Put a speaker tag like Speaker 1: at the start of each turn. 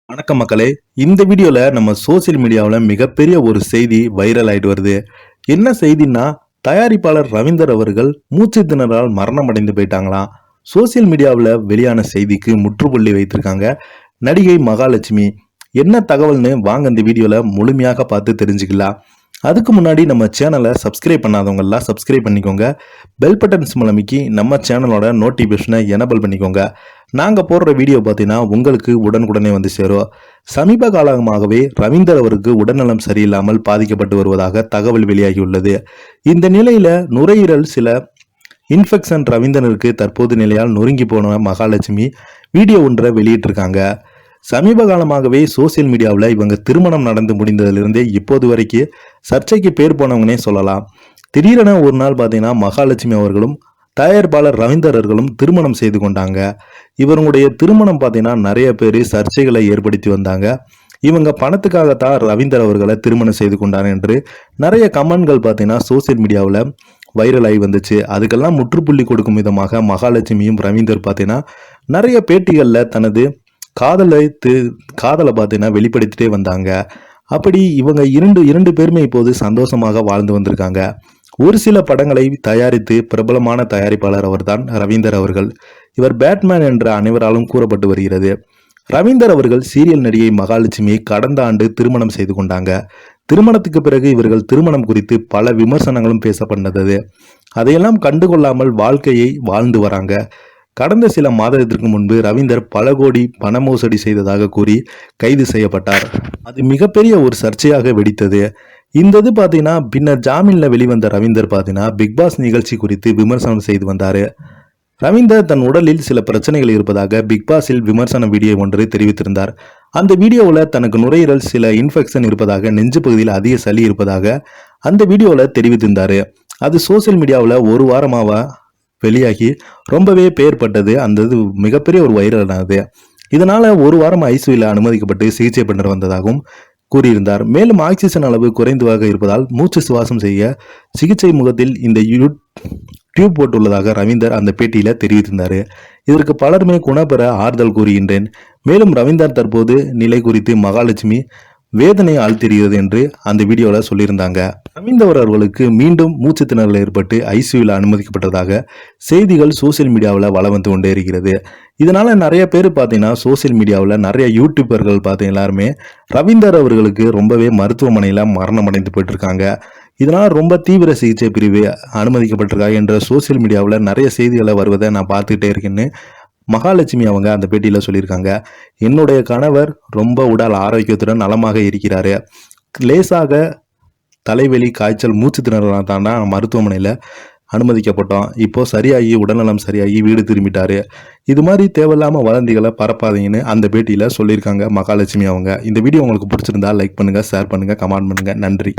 Speaker 1: வணக்கம் மக்களே. இந்த வீடியோல நம்ம சோசியல் மீடியாவில் மிகப்பெரிய ஒரு செய்தி வைரல் ஆயிட்டு வருது. என்ன செய்தின்னா, தயாரிப்பாளர் ரவீந்தர் அவர்கள் மூச்சு திணறலால் மரணம் அடைந்து போயிட்டாங்களாம். சோசியல் மீடியாவில் வெளியான செய்திக்கு முற்றுப்புள்ளி வைத்திருக்காங்க நடிகை மகாலட்சுமி. என்ன தகவல்னு வாங்க இந்த வீடியோல முழுமையாக பார்த்து தெரிஞ்சுக்கலாம். அதுக்கு முன்னாடி நம்ம சேனலை சப்ஸ்கிரைப் பண்ணாதவங்க எல்லாம் சப்ஸ்கிரைப் பண்ணிக்கோங்க. பெல் பட்டன்ஸ் மூலமிக்கி நம்ம சேனலோட நோட்டிபிகேஷனை எனபிள் பண்ணிக்கோங்க. நாங்கள் போடுற வீடியோ பார்த்தீங்கன்னா உங்களுக்கு உடனுக்குடனே வந்து சேரும். சமீப காலமாகவே ரவீந்தர் அவருக்கு உடல்நலம் சரியில்லாமல் பாதிக்கப்பட்டு வருவதாக தகவல் வெளியாகியுள்ளது. இந்த நிலையில நுரையீரல் சில இன்ஃபெக்ஷன் ரவீந்தருக்கு தற்போது நிலையால் நொறுங்கி போன மகாலட்சுமி வீடியோ ஒன்றை வெளியிட்டிருக்காங்க. சமீப காலமாகவே சோசியல் மீடியாவில் இவங்க திருமணம் நடந்து முடிந்ததிலிருந்தே இப்போது வரைக்கும் சர்ச்சைக்கு பேர் போனவங்கன்னே சொல்லலாம். திடீரென ஒரு நாள் பார்த்தீங்கன்னா மகாலட்சுமி அவர்களும் தயாரிப்பாளர் ரவீந்தர் அவர்களும் திருமணம் செய்து கொண்டாங்க. இவங்களுடைய திருமணம் பார்த்தீங்கன்னா நிறைய பேர் சர்ச்சைகளை ஏற்படுத்தி வந்தாங்க. இவங்க பணத்துக்காகத்தான் ரவீந்தர் அவர்களை திருமணம் செய்து கொண்டார் என்று நிறைய கமெண்ட்கள் பார்த்தீங்கன்னா சோசியல் மீடியாவில் வைரல் ஆகி வந்துச்சு. அதுக்கெல்லாம் முற்றுப்புள்ளி கொடுக்கும் விதமாக மகாலட்சுமியும் ரவீந்தர் பார்த்தீங்கன்னா நிறைய பேட்டிகளில் தனது காதலை பார்த்தீங்கன்னா வெளிப்படுத்திட்டே வந்தாங்க. அப்படி இவங்க இரண்டு பேருமே இப்போது சந்தோஷமாக வாழ்ந்து வந்திருக்காங்க. ஒரு சில படங்களை தயாரித்து பிரபலமான தயாரிப்பாளர் அவர்தான் ரவீந்தர் அவர்கள். இவர் பேட்மேன் என்ற அனைவராலும் கூறப்பட்டு வருகிறது. ரவீந்தர் அவர்கள் சீரியல் நடிகை மகாலட்சுமியை கடந்த ஆண்டு திருமணம் செய்து கொண்டாங்க. திருமணத்துக்கு பிறகு இவர்கள் திருமணம் குறித்து பல விமர்சனங்களும் பேசப்பட்டது. அதையெல்லாம் கண்டுகொள்ளாமல் வாழ்க்கையை வாழ்ந்து வராங்க. கடந்த சில மாதத்திற்கு முன்பு ரவீந்தர் பல கோடி பண மோசடி செய்ததாக கூறி கைது செய்யப்பட்டார். அது மிகப்பெரிய ஒரு சர்ச்சையாக வெடித்தது. இந்த இது பார்த்தீங்கன்னா பின்னர் ஜாமீன்ல வெளிவந்த ரவீந்தர் பார்த்தீங்கன்னா பிக்பாஸ் நிகழ்ச்சி குறித்து விமர்சனம் செய்து வந்தார். ரவீந்தர் தன் உடலில் சில பிரச்சனைகள் இருப்பதாக பிக்பாஸில் விமர்சன வீடியோ ஒன்று தெரிவித்திருந்தார். அந்த வீடியோவில் தனக்கு நுரையீரல் சில இன்ஃபெக்ஷன் இருப்பதாக, நெஞ்சு பகுதியில் அதிக சளி இருப்பதாக அந்த வீடியோவில் தெரிவித்திருந்தார். அது சோசியல் மீடியாவில் ஒரு வாரமாக வெளியாகி ரொம்பவே பெயர் பட்டது. அந்த இது மிகப்பெரிய ஒரு வைரலானது. இதனால ஒரு வாரம் ஐசியூவில் அனுமதிக்கப்பட்டு சிகிச்சை பண்ண வந்ததாகவும் கூறியிருந்தார். மேலும் ஆக்சிஜன் அளவு குறைந்ததாக இருப்பதால் மூச்சு சுவாசம் செய்ய சிகிச்சை முகத்தில் இந்த டியூப் போட்டுள்ளதாக ரவீந்தர் அந்த பேட்டியில தெரிவித்திருந்தார். இதற்கு பலருமே குணப்பெற ஆறுதல் கூறுகின்றேன். மேலும் ரவீந்தர் தற்போது நிலை குறித்து மகாலட்சுமி வேதனை ஆழ்த்திருக்கிறது என்று அந்த வீடியோவில் சொல்லியிருந்தாங்க. ரவீந்தர் அவர்களுக்கு மீண்டும் மூச்சு திணறல் ஏற்பட்டு ஐசியூவில் அனுமதிக்கப்பட்டதாக செய்திகள் சோசியல் மீடியாவில் வலம் வந்து கொண்டே இருக்கிறது. இதனால நிறைய பேர் பார்த்தீங்கன்னா சோசியல் மீடியாவில் நிறைய யூடியூபர்கள் பார்த்தீங்கன்னா எல்லாருமே ரவீந்தர் அவர்களுக்கு ரொம்பவே மருத்துவமனையில் மரணம் அடைந்து போயிட்டு இருக்காங்க. இதனால் ரொம்ப தீவிர சிகிச்சை பிரிவு அனுமதிக்கப்பட்டிருக்காங்க என்ற சோசியல் மீடியாவில் நிறைய செய்திகளை வருவதை நான் பார்த்துக்கிட்டே இருக்கேன்னு மகாலட்சுமி அவங்க அந்த பேட்டியில சொல்லியிருக்காங்க. என்னுடைய கணவர் ரொம்ப உடல் ஆரோக்கியத்துடன் நலமாக இருக்கிறாரு. லேசாக தலைவலி, காய்ச்சல், மூச்சு திணறலாம் தாண்டா மருத்துவமனையில் அனுமதிக்கப்பட்டோம். இப்போ சரியாகி உடல்நலம் சரியாகி வீடு திரும்பிட்டாரு. இது மாதிரி தேவையில்லாமல் வதந்திகளை பரப்பாதீங்கன்னு அந்த பேட்டியில சொல்லியிருக்காங்க மகாலட்சுமி அவங்க. இந்த வீடியோ உங்களுக்கு பிடிச்சிருந்தா லைக் பண்ணுங்க, ஷேர் பண்ணுங்க, கமெண்ட் பண்ணுங்க. நன்றி.